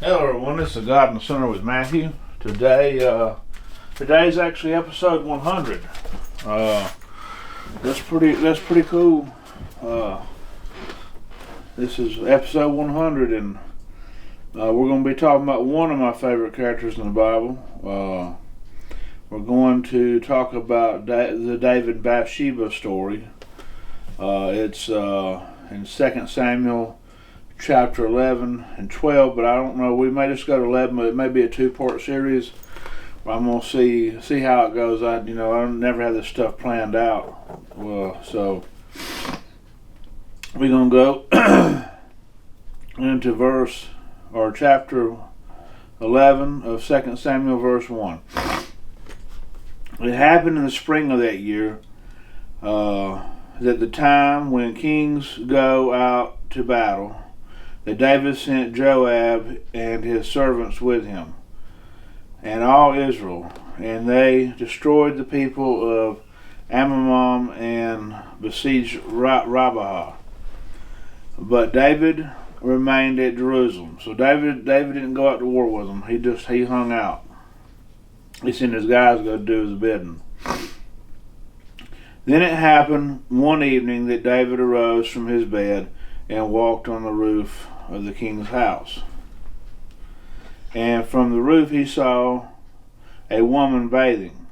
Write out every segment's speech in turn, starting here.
Hello everyone, this is God in the Center with Matthew. Today's actually episode 100. That's pretty cool. This is episode 100, and we're going to be talking about one of my favorite characters in the Bible. We're going to talk about the David Bathsheba story. It's in 2 Samuel chapter 11 and 12, but I don't know, we may just go to 11, but it may be a two-part series. I'm going to see how it goes. I never have this stuff planned out. So we're going to go into chapter 11 of 2 Samuel verse 1. It happened in the spring of that year, that the time when kings go out to battle, that David sent Joab and his servants with him, and all Israel, and they destroyed the people of Ammon and besieged Rabbah. But David remained at Jerusalem. So David didn't go out to war with them. He hung out. He sent his guys to go do his bidding. Then it happened one evening that David arose from his bed and walked on the roof of the king's house. And from the roof he saw a woman bathing,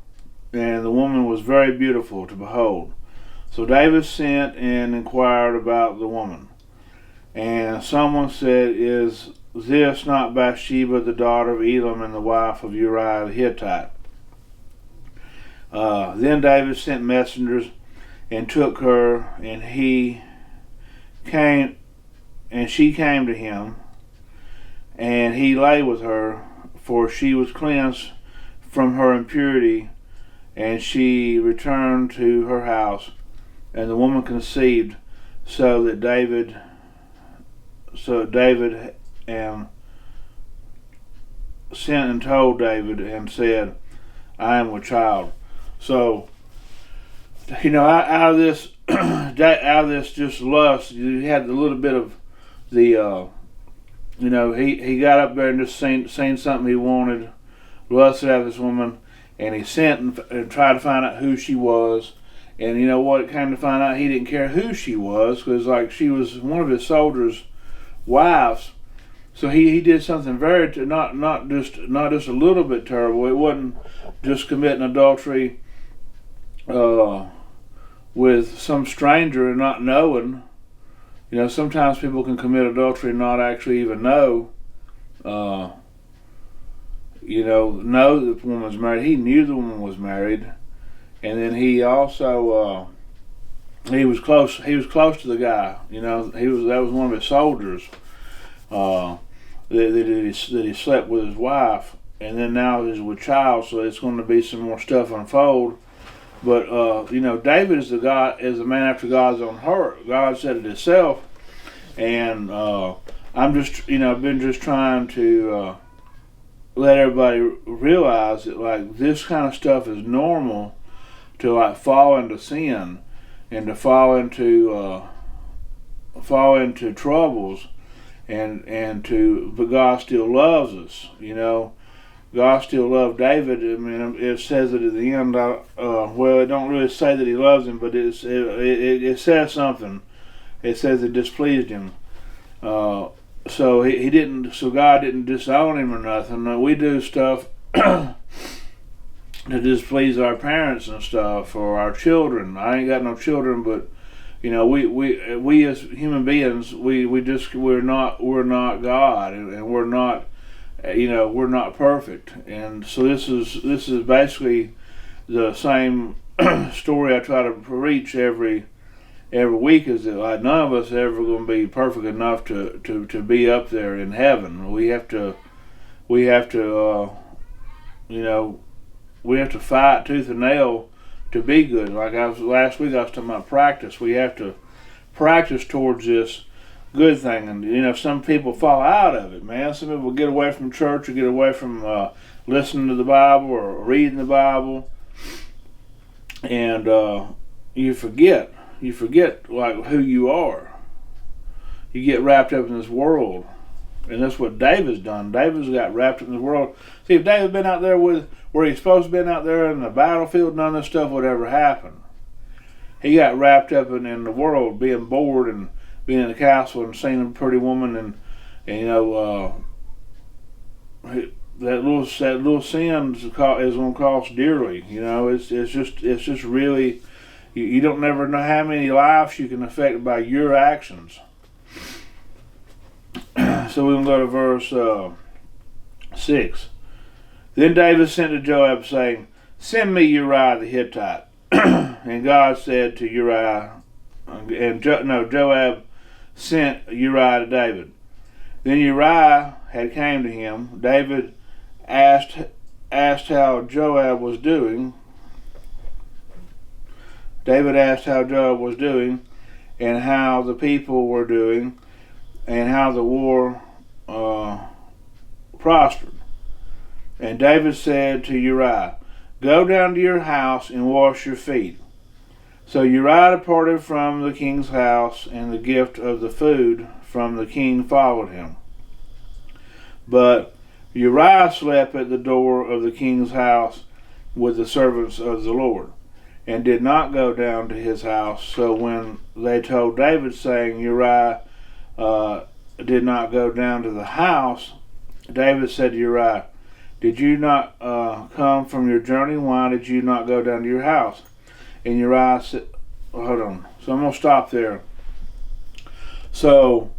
and the woman was very beautiful to behold. So David sent and inquired about the woman. And someone said, "Is this not Bathsheba, the daughter of Elam and the wife of Uriah the Hittite?" Then David sent messengers and took her, and she came to him, and he lay with her, for she was cleansed from her impurity, and she returned to her house. And the woman conceived, so David and sent and told David and said, "I am with child." So, out of this just lust, you had a little bit of the, he got up there and just seen something he wanted, lusted after this woman, and he sent and tried to find out who she was. And you know what? It came to find out he didn't care who she was, because she was one of his soldiers' wives. So he did something very not just a little bit terrible. It wasn't just committing adultery with some stranger and not knowing. Sometimes people can commit adultery and not actually even know that the woman was married. He knew the woman was married, and then he also he was close to the guy. That was one of his soldiers that he slept with his wife, and then now he's with child. So it's going to be some more stuff unfold. But David is a man after God's own heart. God said it himself, and I'm just been just trying to let everybody realize that this kind of stuff is normal, to fall into sin and to fall into troubles, but God still loves us. God still loved David. I mean, it says it at the end. It don't really say that he loves him, but it says something. It says it displeased him. So he didn't. So God didn't disown him or nothing. We do stuff to displease our parents and stuff, or our children. I ain't got no children, but we as human beings, we're not God, and we're not. We're not perfect, and so this is basically the same story I try to preach every week. Is that none of us are ever going to be perfect enough to be up there in heaven. We have to fight tooth and nail to be good. Last week I was talking about practice. We have to practice towards this good thing, and some people fall out of it, man. Some people get away from church, or get away from listening to the Bible or reading the Bible, and you forget who you are. You get wrapped up in this world, And that's what David's done. David's got wrapped up in the world. See, if David had been out there where he's supposed to be out there in the battlefield, none of this stuff would ever happen. He got wrapped up in the world, being bored and being in the castle and seeing a pretty woman, and that little sin is going to cost dearly. It's just really, you don't never know how many lives you can affect by your actions. So we're going to go to verse 6. Then David sent to Joab, saying, "Send me Uriah the Hittite." And God said to Uriah, Joab sent Uriah to David. Then Uriah had came to him. David asked how Joab was doing. David asked how Joab was doing, and how the people were doing, and how the war prospered. And David said to Uriah, "Go down to your house and wash your feet." So Uriah departed from the king's house, and the gift of the food from the king followed him. But Uriah slept at the door of the king's house with the servants of the Lord, and did not go down to his house. So when they told David, saying, "Uriah did not go down to the house," David said to Uriah, "Did you not come from your journey? Why did you not go down to your house?" And Uriah said, hold on. So I'm going to stop there. So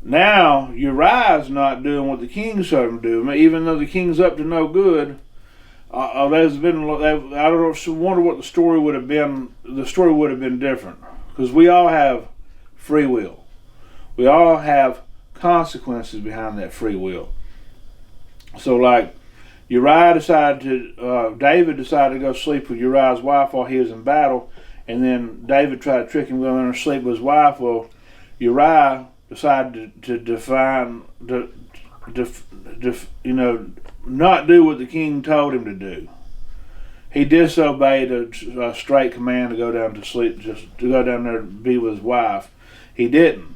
now Uriah's not doing what the king told him to do. Even though the king's up to no good, there's been, I don't know, wonder what the story would have been. The story would have been different. Because we all have free will. We all have consequences behind that free will. So like, David decided to go sleep with Uriah's wife while he was in battle, and then David tried to trick him going to sleep with his wife. Well, Uriah decided not do what the king told him to do. He disobeyed a straight command to go down to sleep, just to go down there to be with his wife. He didn't.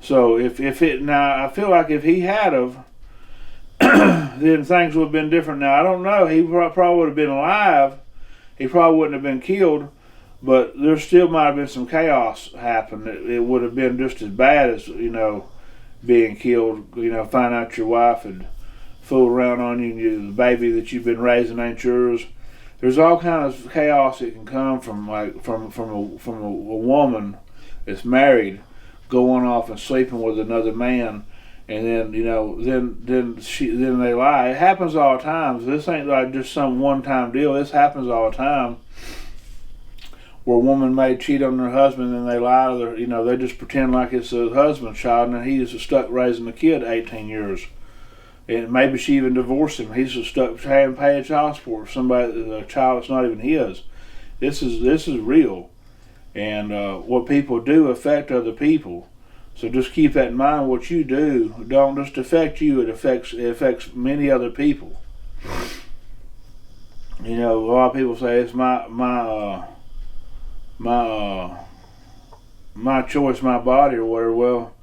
So I feel like if he had have, then things would have been different. Now, I don't know. He probably would have been alive. He probably wouldn't have been killed, but there still might have been some chaos happen. It would have been just as bad as, being killed. Find out your wife had fooled around on you, the baby that you've been raising ain't yours. There's all kinds of chaos that can come from a woman that's married going off and sleeping with another man. And then then they lie. It happens all the time. This ain't like just some one-time deal. This happens all the time, where a woman may cheat on her husband and they lie to their, they just pretend like it's a husband's child, and he's stuck raising the kid 18 years, and maybe she even divorced him. He's just stuck having to pay a child support for a child that's not even his. This is real, and what people do affect other people. So just keep that in mind. What you do don't just affect you; it affects many other people. A lot of people say it's my choice, my body, or whatever. Well,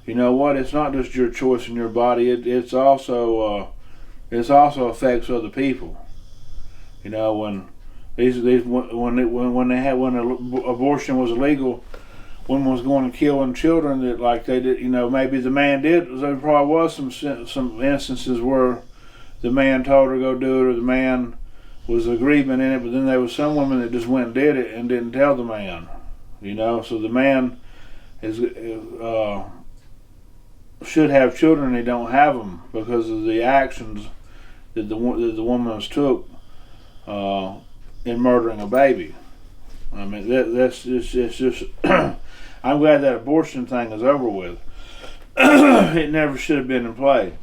you know what? It's not just your choice and your body. It's also affects other people. When abortion was illegal, women was going and killing children that like they did. Maybe the man did. There probably was some instances where the man told her to go do it, or the man was agreement in it. But then there was some women that just went and did it and didn't tell the man. So the man should have children. They don't have them because of the actions that the woman took in murdering a baby. I mean, it's just. I'm glad that abortion thing is over with. It never should have been in play.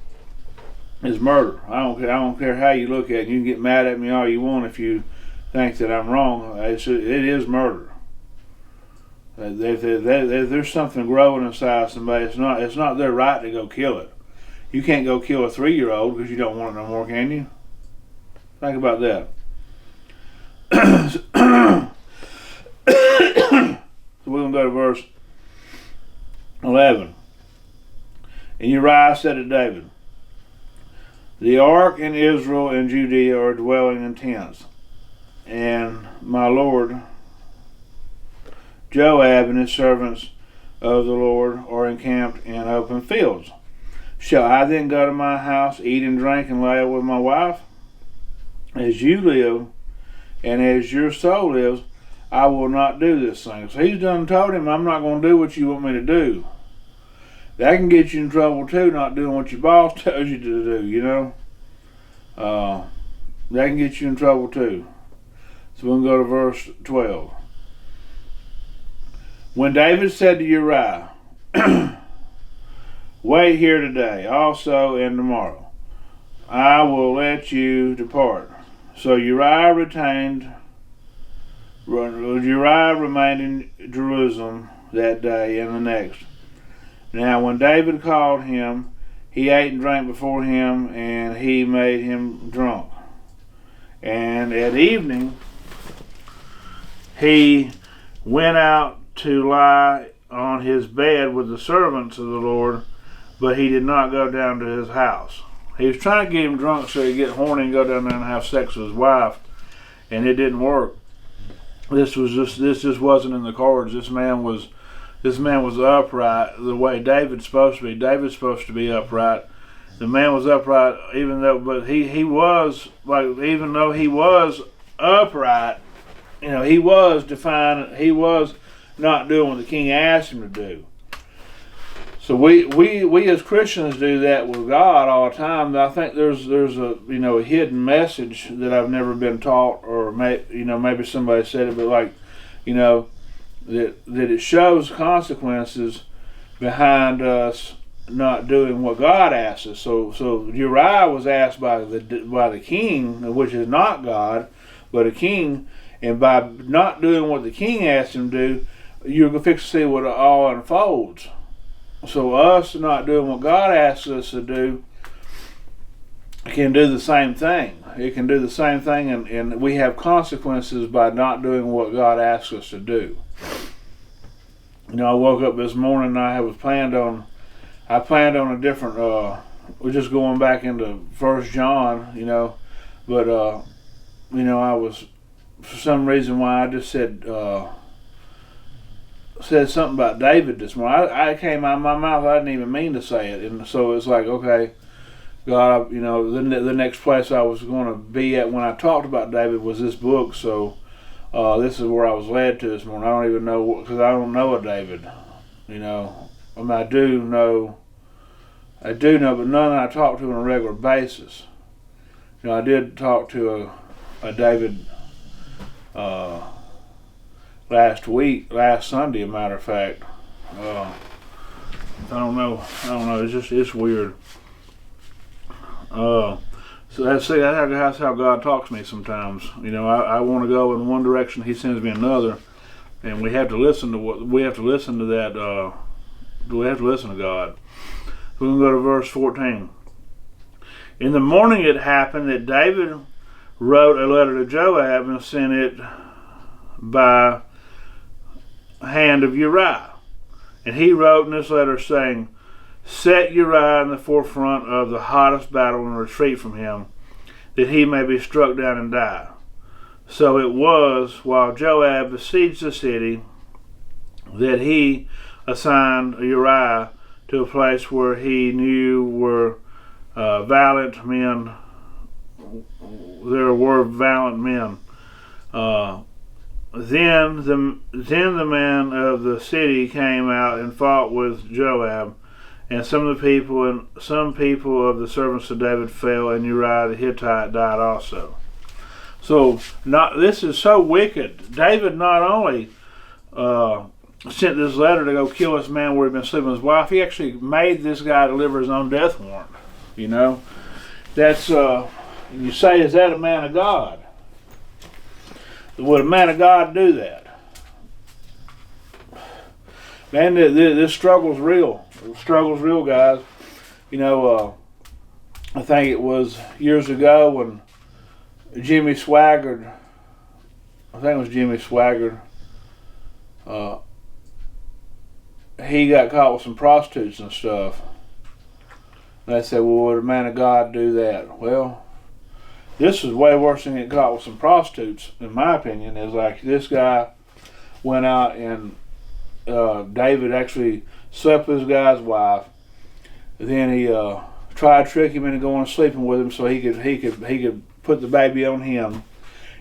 It's murder. I don't care how you look at it. You can get mad at me all you want if you think that I'm wrong. It is murder. There's something growing inside somebody. It's not their right to go kill it. You can't go kill a 3-year-old because you don't want it no more, can you? Think about that. So we're going to go to verse 11. And Uriah said to David, the ark and Israel and Judea are dwelling in tents, and my lord Joab and his servants of the Lord are encamped in open fields. Shall I then go to my house, eat and drink, and lay with my wife? As you live, and as your soul lives, I will not do this thing. So he's done told him, I'm not going to do what you want me to do. That can get you in trouble too, not doing what your boss tells you to do, you know. That can get you in trouble too. So we'll go to verse 12. When David said to Uriah, wait here today also and tomorrow, I will let you depart. So Uriah remained in Jerusalem that day and the next. Now when David called him, he ate and drank before him, and he made him drunk. And at evening he went out to lie on his bed with the servants of the Lord, but he did not go down to his house. He was trying to get him drunk so he'd get horny and go down there and have sex with his wife, and it didn't work. This just wasn't in the cards. This man was upright the way David's supposed to be. David's supposed to be upright. The man was upright, even though he was upright, you know, he was defiant. He was not doing what the king asked him to do. So we as Christians do that with God all the time. I think there's a hidden message that I've never been taught, or maybe somebody said it, but that it shows consequences behind us not doing what God asks us. So Uriah was asked by the king, which is not God, but a king, and by not doing what the king asked him to do, you're going to fix to see what it all unfolds. So us not doing what God asks us to do can do the same thing. It can do the same thing, and we have consequences by not doing what God asks us to do. I woke up this morning and I planned on a different, we're just going back into 1 John, but I was, for some reason why I just said something about David this morning. I came out of my mouth, I didn't even mean to say it, and so it's like, okay, God, the next place I was going to be at when I talked about David was this book, so this is where I was led to this morning. I don't even know, because I don't know a David, I do know, but none I talk to on a regular basis. I did talk to a David last Sunday, a matter of fact. I don't know. It's weird. So that's how God talks to me sometimes. I want to go in one direction, He sends me another, and we have to listen to that. We have to listen to God. We're going to go to verse 14. In the morning it happened that David wrote a letter to Joab and sent it by hand of Uriah. And he wrote in this letter saying, set Uriah in the forefront of the hottest battle and retreat from him, that he may be struck down and die. So it was, while Joab besieged the city, that he assigned Uriah to a place where he knew were valiant men. There were valiant men. Then the men of the city came out and fought with Joab, and some people of the servants of David fell, and Uriah the Hittite died also. So this is so wicked. David not only sent this letter to go kill this man where he'd been sleeping with his wife, he actually made this guy deliver his own death warrant. That's you say, is that a man of God? Would a man of God do that? Man, this struggle's real. The struggle's real, guys. I think it was years ago when Jimmy Swaggart, he got caught with some prostitutes and stuff. And they say, well, would a man of God do that? Well, this is way worse than it got with some prostitutes, in my opinion. Is like this guy went out and David actually slept with this guy's wife. Then he tried to trick him into going sleeping with him so he could put the baby on him.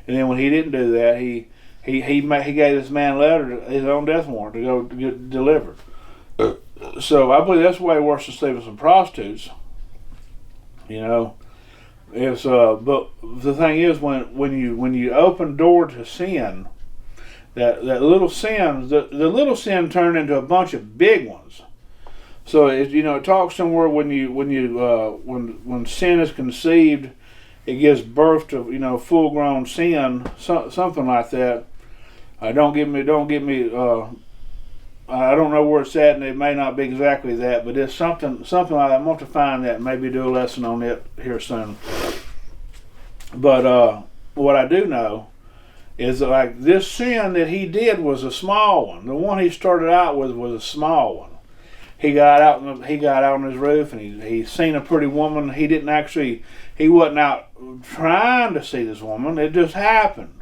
And then when he didn't do that, he gave this man a letter, his own death warrant, to go to get delivered. So I believe that's way worse than sleeping with some prostitutes. You know, it's but the thing is, when you open door to sin, that little sin, the little sin turned into a bunch of big ones. So it talks somewhere when sin is conceived, it gives birth to full grown sin, something like that. Don't get me. I don't know where it's at, and it may not be exactly that, but it's something like that. I'm going to find that and maybe do a lesson on it here soon. But what I do know is that, like, this sin that he did was a small one. The one he started out with was a small one. He got out on his roof and he seen a pretty woman. He wasn't out trying to see this woman. It just happened.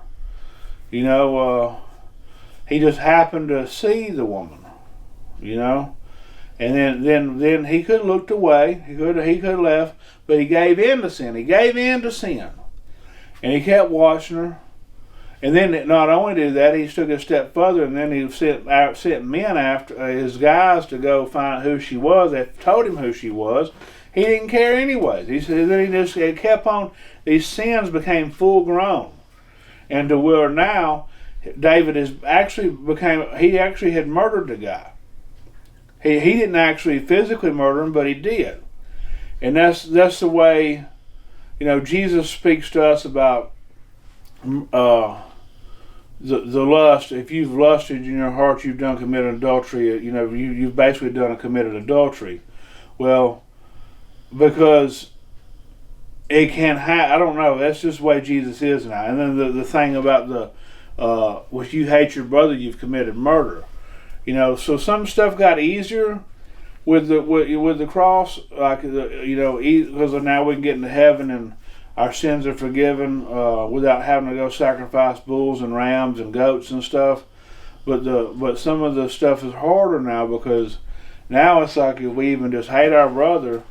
He just happened to see the woman. And then he could have looked away. He could have left, but he gave in to sin. And he kept watching her. And then not only did that, he took it a step further, and then he sent men after his guys to go find who she was. They told him who she was. He didn't care anyways. He said that it kept on. These sins became full grown, and to where now David he actually had murdered the guy. He didn't actually physically murder him, but he did. And that's the way, Jesus speaks to us about the lust. If you've lusted in your heart, you've committed adultery. You've basically committed adultery. Well, because it can happen. I don't know. That's just the way Jesus is now. And then the thing about if you hate your brother, you've committed murder. So some stuff got easier with the cross, like because now we can get into heaven and our sins are forgiven without having to go sacrifice bulls and rams and goats and stuff. But some of the stuff is harder now, because now it's like if we even just hate our brother,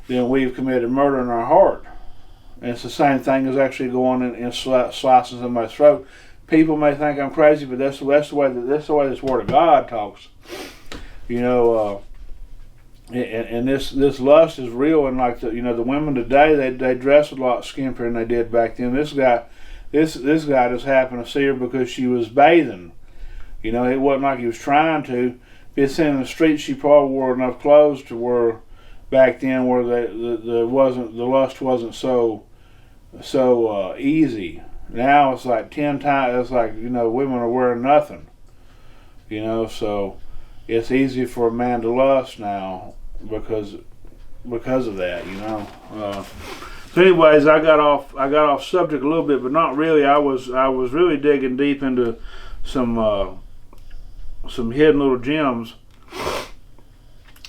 then we've committed murder in our heart. And it's the same thing as actually going and slicing somebody's throat. People may think I'm crazy, but that's the way this Word of God talks. And this lust is real. And like the women today, they dress a lot skimpier than they did back then. This guy just happened to see her because she was bathing. It wasn't like he was trying to. If it's in the street, she probably wore enough clothes to where back then where the lust wasn't so easy. Now it's like 10 times. It's like women are wearing nothing. So it's easy for a man to lust now because of that. So anyways, I got off subject a little bit, but not really. I was really digging deep into some hidden little gems.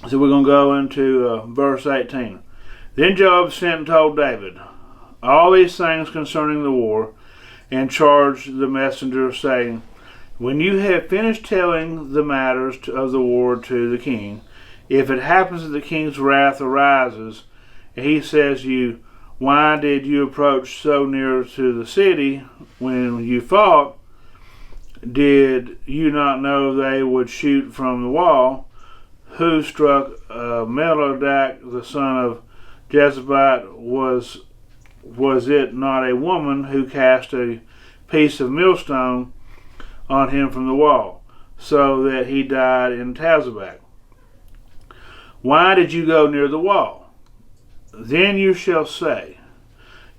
So we're going to go into verse 18. Then Joab sent and told David all these things concerning the war, and charged the messenger, saying, when you have finished telling the matters of the war to the king, if it happens that the king's wrath arises, and he says to you, why did you approach so near to the city when you fought? Did you not know they would shoot from the wall? Who struck Merodach, the son of Jezebel? Was it not a woman who cast a piece of millstone on him from the wall, so that he died in Tazabak? Why did you go near the wall? Then you shall say,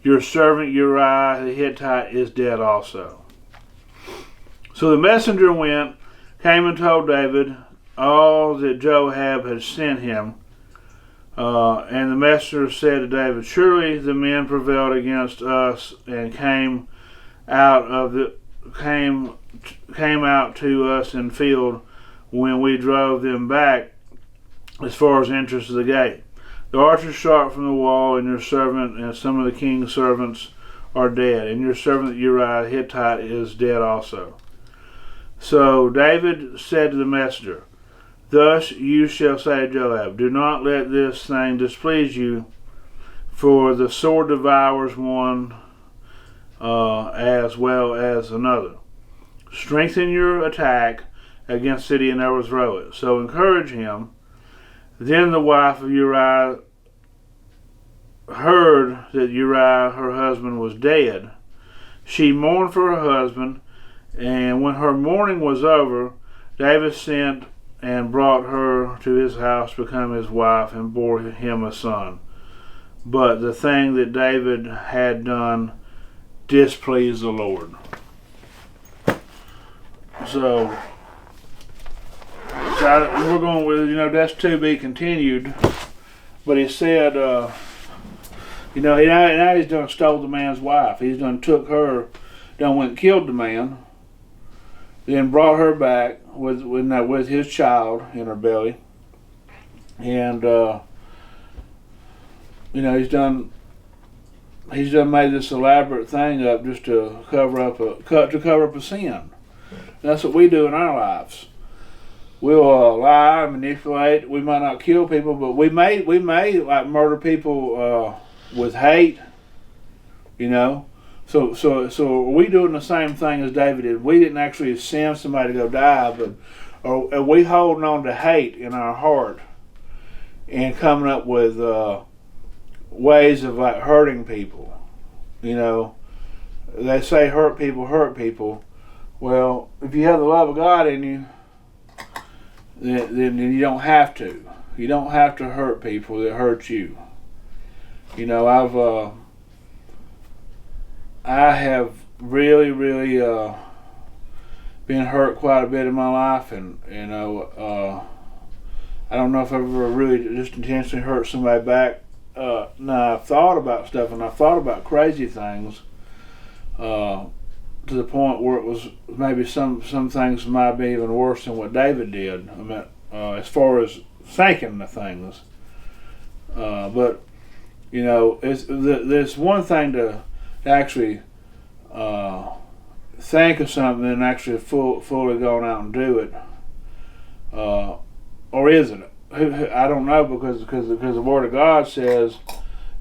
your servant Uriah the Hittite is dead also. So the messenger came and told David all that Joab had sent him. And the messenger said to David, surely the men prevailed against us and came out to us in field when we drove them back as far as the entrance of the gate. The archers shot from the wall, and your servant and some of the king's servants are dead, and your servant Uriah the Hittite is dead also. So David said to the messenger, Thus you shall say to Joab, Do not let this thing displease you, for the sword devours one as well as another. Strengthen your attack against the city and overthrow it. So encourage him. Then the wife of Uriah heard that Uriah, her husband, was dead. She mourned for her husband, and when her mourning was over, David sent and brought her to his house to become his wife and bore him a son. But the thing that David had done displeased the Lord. So we're going with, that's to be continued. But he said, now he's done stole the man's wife. He's done took her, done went and killed the man, then brought her back with his child in her belly, and he's done made this elaborate thing up just to cover up a sin. And that's what we do in our lives. We'll lie, manipulate. We might not kill people, but we may like murder people with hate. So are we doing the same thing as David did? We didn't actually send somebody to go die, but are we holding on to hate in our heart and coming up with ways of like hurting people? They say hurt people. Well, if you have the love of God in you, then you don't have to. You don't have to hurt people that hurt you. I have really been hurt quite a bit in my life, and I don't know if I've ever really just intentionally hurt somebody back. Now I've thought about stuff, and I've thought about crazy things to the point where it was maybe some things might be even worse than what David did. I mean, as far as thinking the things, but there's one thing to actually think of something and actually fully going out and do it, or is it? I don't know, because the Word of God says,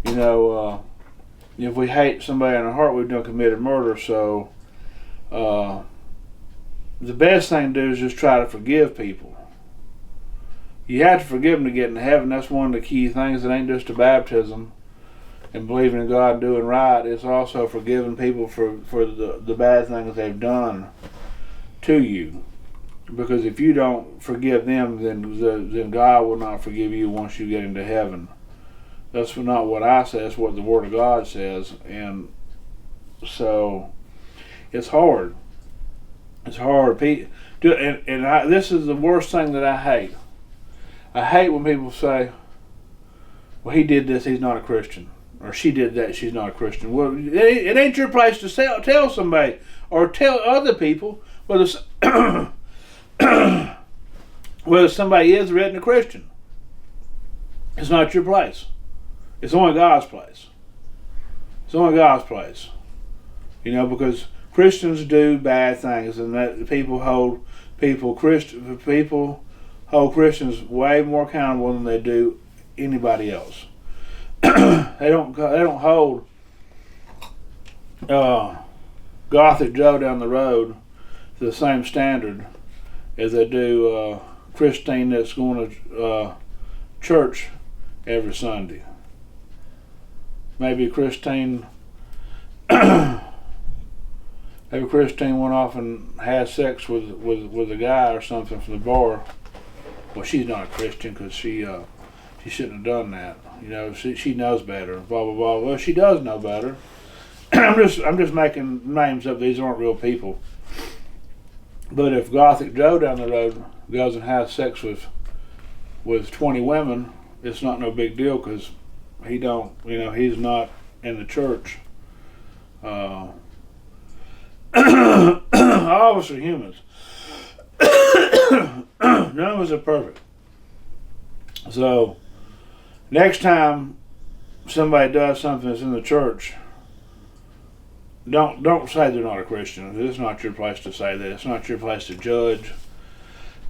if we hate somebody in our heart, we've done committed murder. So the best thing to do is just try to forgive people. You have to forgive them to get into heaven. That's one of the key things. It ain't just a baptism and believing in God and doing right. It's also forgiving people for the bad things they've done to you. Because if you don't forgive them, then God will not forgive you once you get into heaven. That's not what I say. That's what the Word of God says. And so it's hard. It's hard. This is the worst thing that I hate. I hate when people say, well, he did this, he's not a Christian. Or she did that, she's not a Christian. Well, it ain't your place to tell somebody or tell other people whether somebody is or isn't a Christian. It's not your place. It's only God's place. It's only God's place. Because Christians do bad things, and that people hold Christians way more accountable than they do anybody else. They don't hold Gothic Joe down the road to the same standard as they do Christine that's going to church every Sunday. Maybe Christine went off and had sex with a guy or something from the bar. Well, she's not a Christian because she shouldn't have done that. She knows better. Blah blah blah. Well, she does know better. I'm just making names up. These aren't real people. But if Gothic Joe down the road goes and has sex with 20 women, it's not no big deal because he's not in the church. All of us are humans. None of us are perfect. So, Next time somebody does something that's in the church, don't say they're not a Christian. It's not your place to say that. It's not your place to judge.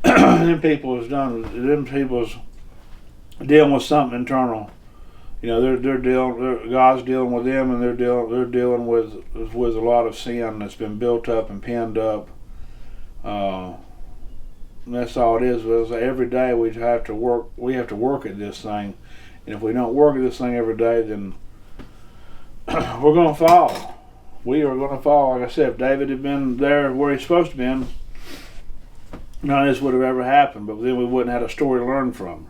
Them people's dealing with something internal. You know, God's dealing with them, and they're dealing with a lot of sin that's been built up and pinned up. And that's all it is. Every day we have to work. We have to work at this thing, and if we don't work at this thing every day, then we're going to fall. We are going to fall. Like I said, if David had been there where he's supposed to be, none of this would have ever happened. But then we wouldn't have had a story to learn from.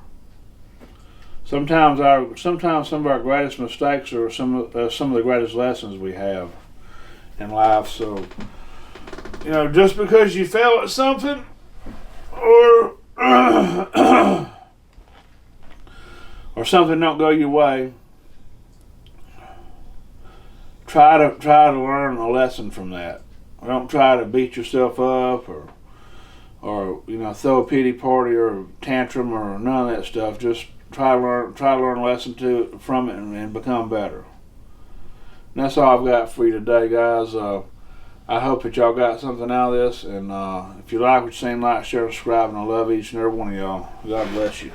Sometimes some of our greatest mistakes are some of the greatest lessons we have in life. So, you know, just because you fail at something, or or something don't go your way, try to learn a lesson from that. Don't try to beat yourself up or you know, throw a pity party or tantrum or none of that stuff. Just try to learn a lesson from it and become better. And that's all I've got for you today, guys. I hope that y'all got something out of this, and if you like what you seen, like, share, subscribe, and I love each and every one of y'all. God bless you.